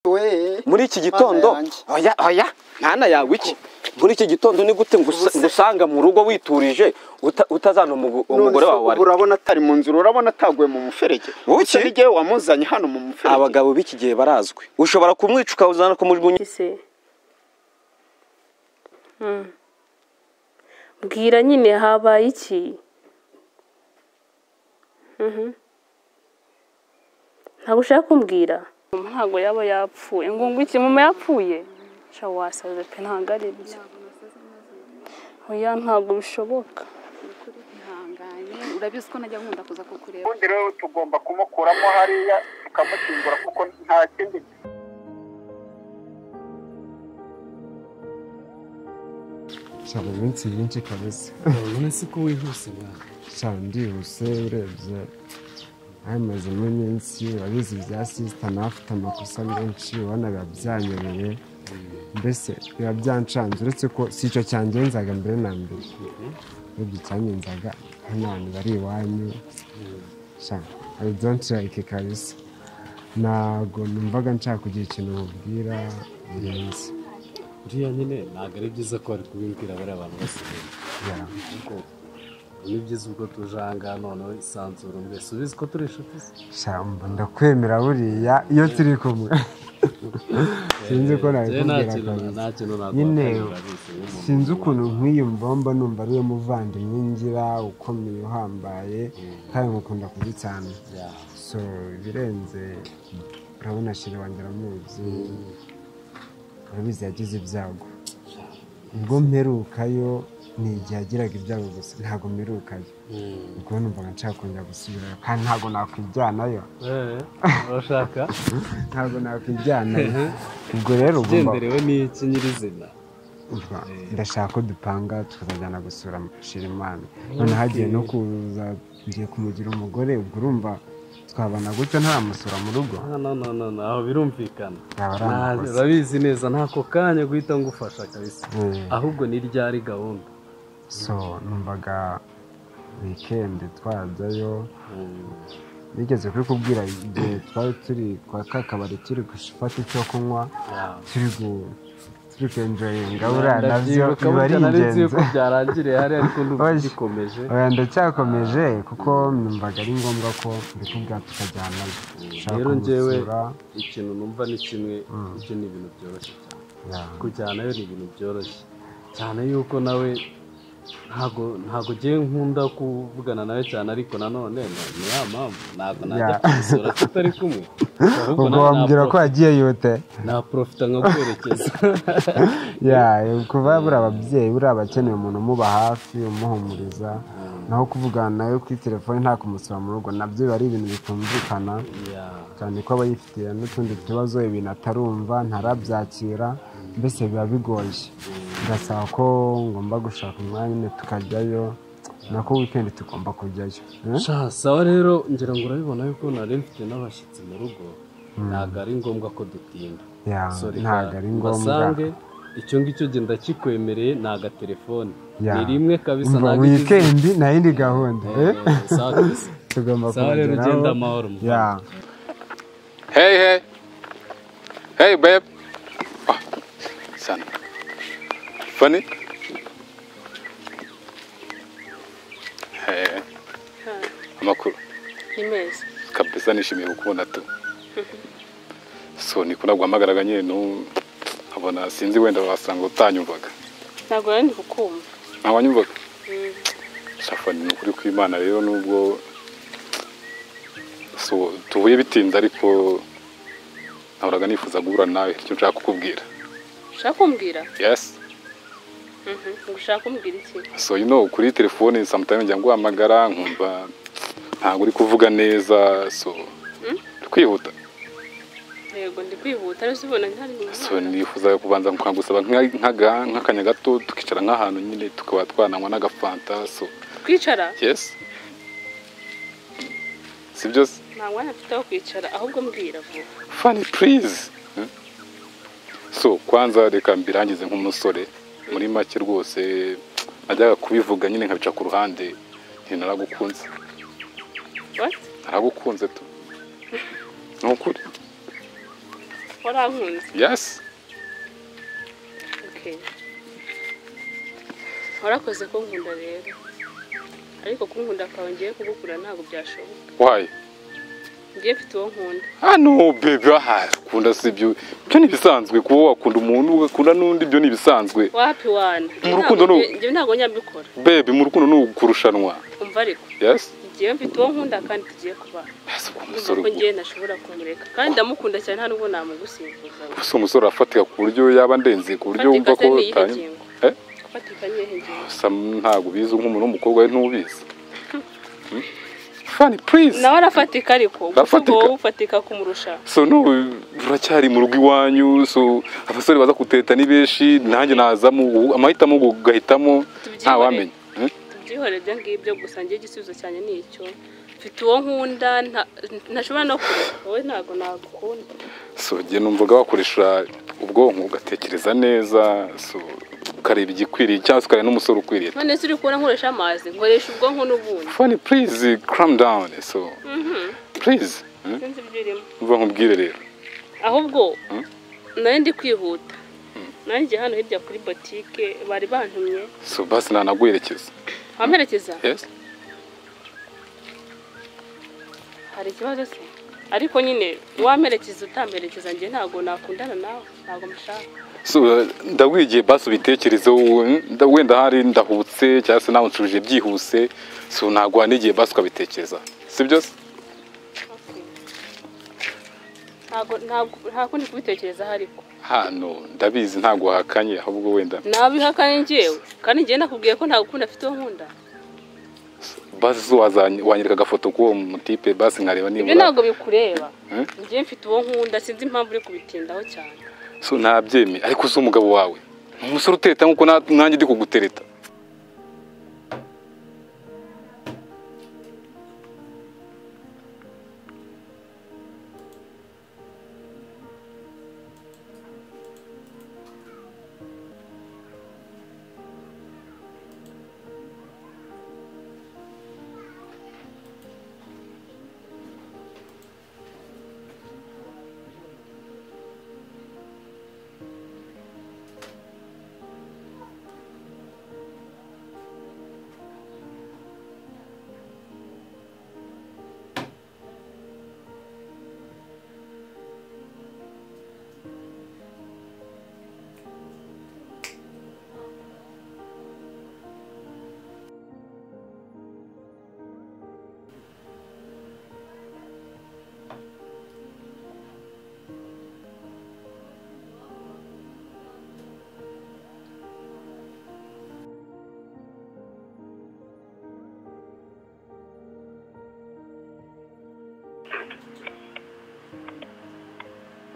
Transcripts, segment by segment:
we muri iki gitondo oya ntana yawe iki muri iki gitondo ni gute ngusanga mu rugo witurije utazana umugore wawe urabona atari mu nzira urabona ataguye mu muferege uce nige wamuzanye hano mu muferege abagabo b'iki gihe barazwi ushobora kumwica ukawuzana kumujugunya mbwira nyine habaye iki ntabwo ushaka kumbwira ntabwo yaba yapfuye ngo iki mama yapfuye sha wasaze pe ntabwo ari byo oya ntabwo bishoboka urabizi ko najya nkunda kuza kukureba ubundi rero tugomba kumukuramo hariya tukamukingura kuko nta kindi cyane iminsi myinshi kabisa none se ko wihuse mwana cyane ndihuse urebye amazemo iminsi urabizi bya sisita nafite amakosa menshi ubona biba byanyobeye mbese biba byancanze uretse ko si icyo cyangenzaga mbere na mbere urebye icyangenzaga hano bari iwanyu I don't like kabisa ntabwo numvaga nshaka kugira ikintu mubwira birenze uriya nyine ntabwo ari byiza ko bari kubimbwira bariya abantu bose kuko ni byiza ubwo tuje aha ngaha noneho isanzura mbese ubizi ko turi inshuti se shyamba ndakwemera buriya iyo turi kumwe sinzi ko nabikubwira kabisa nyine sinzi ukuntu nkwiyumva mba numva ariwe muvandimwe ngira ukomeye uhambaye kandi mukunda kubi cyane so birenze urabona shira wanjye aramuzi urabizi yagize ibyago ubwo mperukayo ni igihe yagiraga ibyago gusa ntabwo mperukayo ubwo numvaga nshaka kongera gusubirayo kandi ntabwo nakwijyanayo urashaka ntabwo nakwijyanayo ubwo rero ugenderewe n'iki nyirizina ndashaka ko dupanga tukazajyana gusura Shirimana none hagiye no kuza ngiye kumugira umugore ubwo urumva twabana gutyo ntaramusura mu rugo aho birumvikana urabizi neza ntako kanya guhita ngufasha kabisa ahubwo ni ryari gahunda so numvaga weekend twajyayo nigeze kuri kubwira igihe twari turi kwa kakabari turi gufata icyo kunywa turi kwenjoyinga buriya nabyo biba ari ingenzi ko byarangiriye hari ariko ndumvikomeje ndacyakomeje kuko numvaga ari ngombwa ko mbikubwira tukajyanayo rero njyewe ikintu numva ni kimwe ibyo ni ibintu byoroshye cyane kujyanayo ni ibintu byoroshye cyane yuko nawe ntago ugiye nkunda kuvugana nawe cyane ariko nanone ni ya mpamvu ntabwo najya kumusura tutari kumwe ubwo wambwira ko yagiye yute naprofita nkakwerekeza kuva buriya ababyeyi buriya abakeneye umuntu umuba hafi umuhumuriza naho kuvugana nawe kuri telefone nta kumusura mu rugo nabyo biba ari ibintu bitumvikana cyane ko aba yifitiye n'utundi tubazo ibintu atarumva ntarabyakira mbese biba bigoye ndasaba ko ngomba gushaka umwanya tukajyayo nako weekend tugomba kujyayo sawa rero ngira ngo urabibona yuko nari mfite n'abashyitsi mu rugo ntabwo ari ngombwa ko dutinda ntabwo ari ngombwa icyo ngicyo genda kikwemereye ni agatelefone ni rimwe kabisa ntabwo weekend nta yindi gahunda tugomba sawa rero ugenda amahoro hey babe sana funny amakuru ni meza kabisa nishimiye kukubona tu so ni kuna guhamagaraga nyine no abona sinzi wenda wasanga utanyumvaga ntabwo nari kukumva ntawanyumvaga shafani ni ukuri kw'Imana rero nubwo so tuvuye bitinze ariko nahoraga nifuza guhura nawe icyo nshaka kukubwira ushaka kumbwira yes ushaka kumbwira iki so kuri telefone sometimes njya nguhamagara nkumva ntabwo uri kuvuga neza so kwihuta yego ndi kwihuta rero ubona ntari mu so nifuza kubanza nkagusaba nk'akanya gato tukicara nk'ahantu nyine tukaba twananywa n'agafanta so kwicara yes si byose nta mwanya mfite wo kwicara ahubwo mbwira vuba funny please so kwanza reka mbirangize nk'umusore muri make rwose najyaga kubivuga nyine nkabica ku ruhande naragukunze what naragukunze tu nukuri warankunze yes okay warakoze ko nkunda rero ariko kunkunda kawe ngiye kugukura ntabwo byashoboka why ngiye mfite uwo nkunda no baby kunda sibyo byo nibisanzwe kuba wakunda umuntu ugakunda nundi byo nibisanzwe wapi wana mu rukundo no ngiye ntabwo nyabikora baby mu rukundo no kurushanwa umva ariko yes ngiye mfite uwo nkunda kandi tugiye kuba umusore ko ngiye nashobora kumureka kandi ndamukunda cyane nta nubwo namugusimbuza gusa umusore afatika ku buryo yaba ndenze ku buryo wumva ko utanye afatika nyehengiye ntabwo bizi nk'umuntu w'umukobwa we ntubizi Funny, please. Nawe arafatika ariko wowe ufatika kumurusha. So no uracyari mu rugo iwanyu so abasore baza kuteta ni benshi nanjye nazamo amahitamo gugahitamo nta wamenye. Tubyihorede ngibyo gusa ngiye igisubizo cyane ni icyo. Mfite uwo nkunda ntashobora no kureka wowe ntago nagukunda. So ngiye numvaga wakoresha ubwonko ugatekereza neza so ukareba igikwiriye cyangwa ukareba n'umusore ukwiriye. None se uri kubona nkoresha amazi nkoresha ubwonko n'ubundi. Funny, please calm down so. Please. Sinzi byirimo. Uva nkubwire rero. Ahubwo nari ndi kwihuta. Nanjye hano hirya kuri boutique bari bantumye. So basi nanaguherekeza. Wamerekeza? Yes. Hari ikibazo se? Ariko nyine wamerekeza utamerekeza ngiye ntago nakundana nawe ntago mushaka. So ndagwigiye basi ubitekerezo wenda hari ndahutse cyangwa se nawe ncuje byihuse so ntago wanigiye basi ukabitekereza sibyo se ntago ndi kubitekereza hariko hano ndabizi ntago wahakanye ahubwo wenda nabihakanye ngewe kandi ngiye nakubwiye ko ntagukunda afite uwo nkunda basi wanyereka agafoto k'uwo mutipe basi nkareba niba ibyo ntago bikureba ngiye mfite uwo nkunda sinzi impamvu uri kubitindaho cyane so nabyeme ariko se umugabo wawe umusore uteta nkuko nanjye ndi kugutereta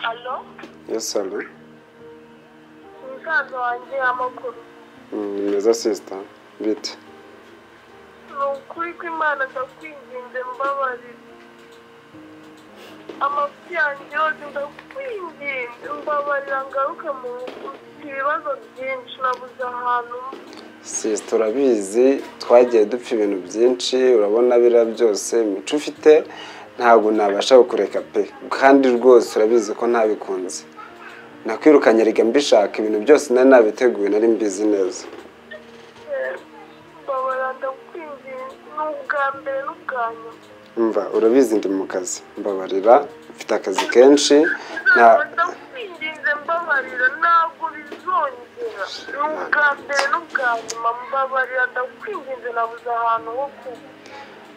Allo? Yes, hello. Musaza wanjye amakuru. Meza sister. Bite. Nukuri ko Imana ndakwinginze mbabarira. Amafi yanjye yose ndakwinginze mbabarira ngaruka mu ibibazo byinshi nabuze ahantu. Sister urabizi twagiye dupfa ibintu byinshi urabona bira byose imico ufite ntabwo nabasha kukureka pe kandi rwose urabizi ko ntabikunze nakwirukanye riga mbishaka ibintu byose nari nabiteguye nari mbizi neza mbabarira kwinginze n'ubwa mbere n'ubwanyu umva urabizi ndi mu kazi mbabarira mfite akazi kenshi ndakwinginze mbabarira ntabwo bizongera n'ubwa mbere n'ubwanyuma mbabarira ndakwinginze nabuze ahantu ho kuba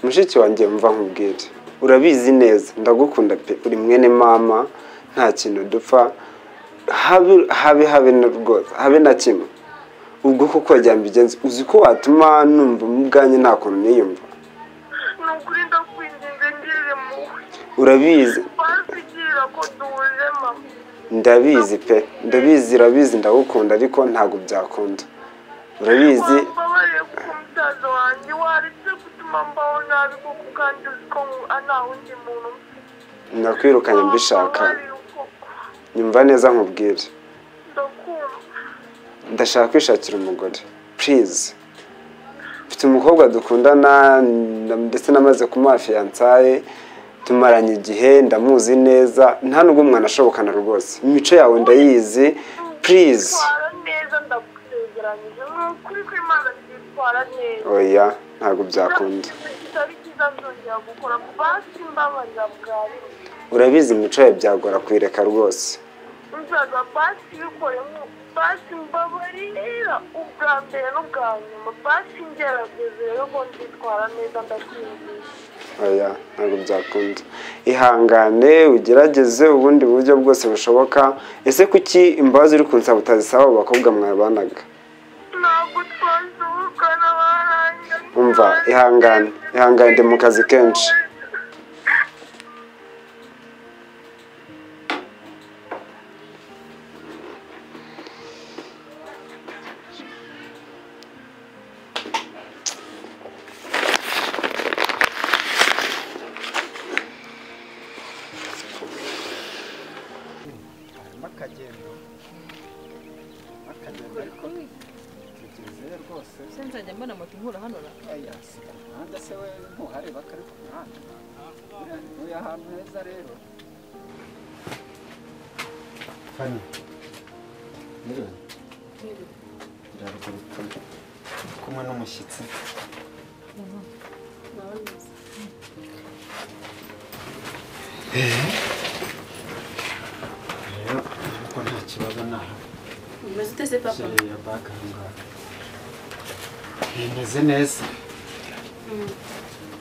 mushiki wanjye mva nkubwire urabizi neza ndagukunda pe uri mwene mama nta kintu dupfa habe rwose habe na kimwe ubwo kuko wajya mbigenza uzi ko watuma numva mu bwanjye nta kuntu niyumva nukuri ndakwinginze ngirire muwe urabizi bazigira ko duhuje mama ndabizi pe urabizi ndagukunda ariko ntabwo byakunda urabizi mbabarire kuko musaza wanjye waretse gutuma mbaho nabi kuko kandi uzi ko nta wundi muntu nakwirukanye mbishaka nyumva neza nkubwire ndashaka kwishakira umugore please mfite umukobwa dukundana ndetse namaze kumuha fiyansaye tumaranye igihe ndamuzi neza nta nubwo umwana ashobokana rwose imico yawe ndayizi please oya ntabwo byakunda urabizi imico yawe byagora kuyireka rwose basi mbabarira ubwa mbere n'ubwa nyuma basi ngerageze rero ngo nditwara neza ndakwiyumvisha oya ntabwo byakunda ihangane ugerageze ubundi buryo bwose bushoboka ese kuki imbabazi uri kunsaba utazisaba abo bakobwa mwabanaga ntabwo twazubukana barangiye umva ihangane ndi mu kazi kenshi nzajya mbona moto nkura hano ra umuhanda se we ntuhareba ko ari ku muhanda uyu ahantu heza rero Fani iraruguru kumwe n'umushyitsi rero ko nta kibazo naho umeze ute se papa ya baganga bimeze neza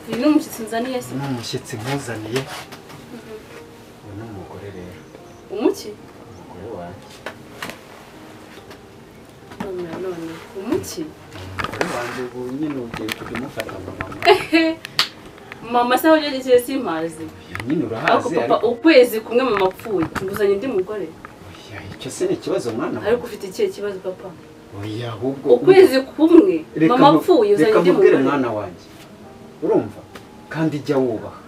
uyu ni umushyitsi nzaniye se ni umushyitsi nkuzaniye uyu ni umugore rero umuki umugore wanjye none umuki umugore wanjye ubu nyine ugiye kujya umufata nka mama mama se aho ugeze simpazi nyine urahazi papa ukwezi kumwe mama apfuye nguzanye undi mugore icyo se ni ikibazo mwana ariko ufite ikihe kibazo papa oya ahubwo ukwezi kumwe mama apfuye uzanye undi mugore reka mwana wanjye urumva kandi jya wubaha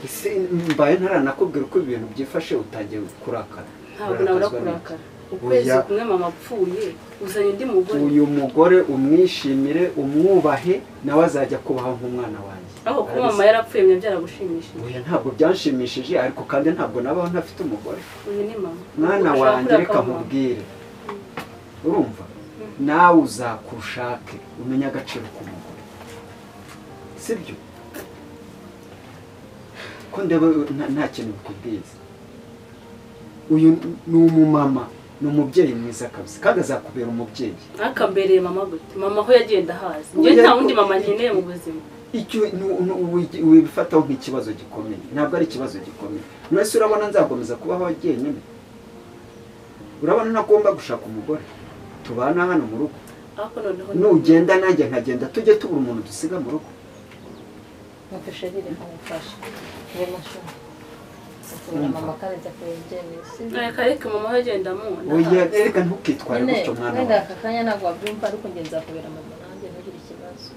ese mbaye ntaranakubwira uko ibintu byifashe utagiye kurakara ntabwo nabura kurakara ukwezi kumwe mama apfuye uzanye undi mugore uyu mugore umwishimire umwubahe nawe azajya kubaha nk'umwana wanjye aho kuba mama yarapfuye mwe byaragushimishije oya ntabwo byanshimishije ariko kandi ntabwo nabaho ntafite umugore uyu ni mama mwana wanjye reka nkubwire urumva nawe uzakushake umenye agaciro k'umugore sibyo ko ndeba nta kintu bikubwiza uyu ni umumama ni umubyeyi mwiza kabisa kandi azakubera umubyeyi akambereye mama gute mama aho yagenda hazi njye nta wundi mama nkeneye mu buzima icyo wibifataho nk'ikibazo gikomeye ntabwo ari ikibazo gikomeye mwese urabona nzakomeza kubaho jyenyine urabona ntagomba gushaka umugore tubana hano mu rugo nugenda nanjye nkagenda tujye tubura umuntu dusiga mu rugo mufashe rire nkamufasha rema shoma mama karenza kuyenjene reka mama aho yagenda muna oya reka ntukitware gutyo mwana wenda aka kanya ntabwo wabyumva ariko ngenza kubera mama nanjye ntugire ikibazo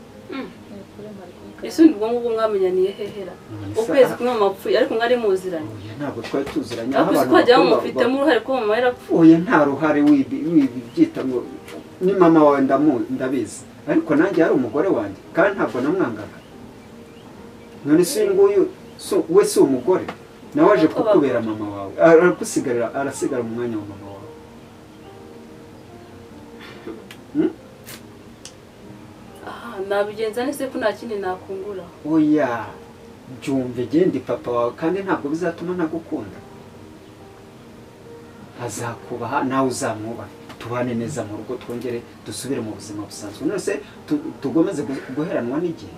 ese ubwo ngubwo mwamenyaniye hehera ukwezi kumwe mama apfuye ariko mwari muziranye oya ntabwo twari tuziranye aho abantu twajya mufitemo uruhare ko mama yarapfuye oya nta ruhare wibyita ngo ni mama wawe ndabizi ariko nanjye yari umugore wanjye kandi ntabwo namwangaga none se nguyu we si umugore nawe aje kukubera mama wawe arasigara mu mwanya wa mama wawe nabigenza nese ko nta kindi nakungura oya byumve genda papa wawe kandi ntabwo bizatuma ntagukunda azakubaha nawe uzamwubaha tubane neza mu rugo twongere dusubire mu buzima busanzwe none se tugomeze guheranwa n'igihe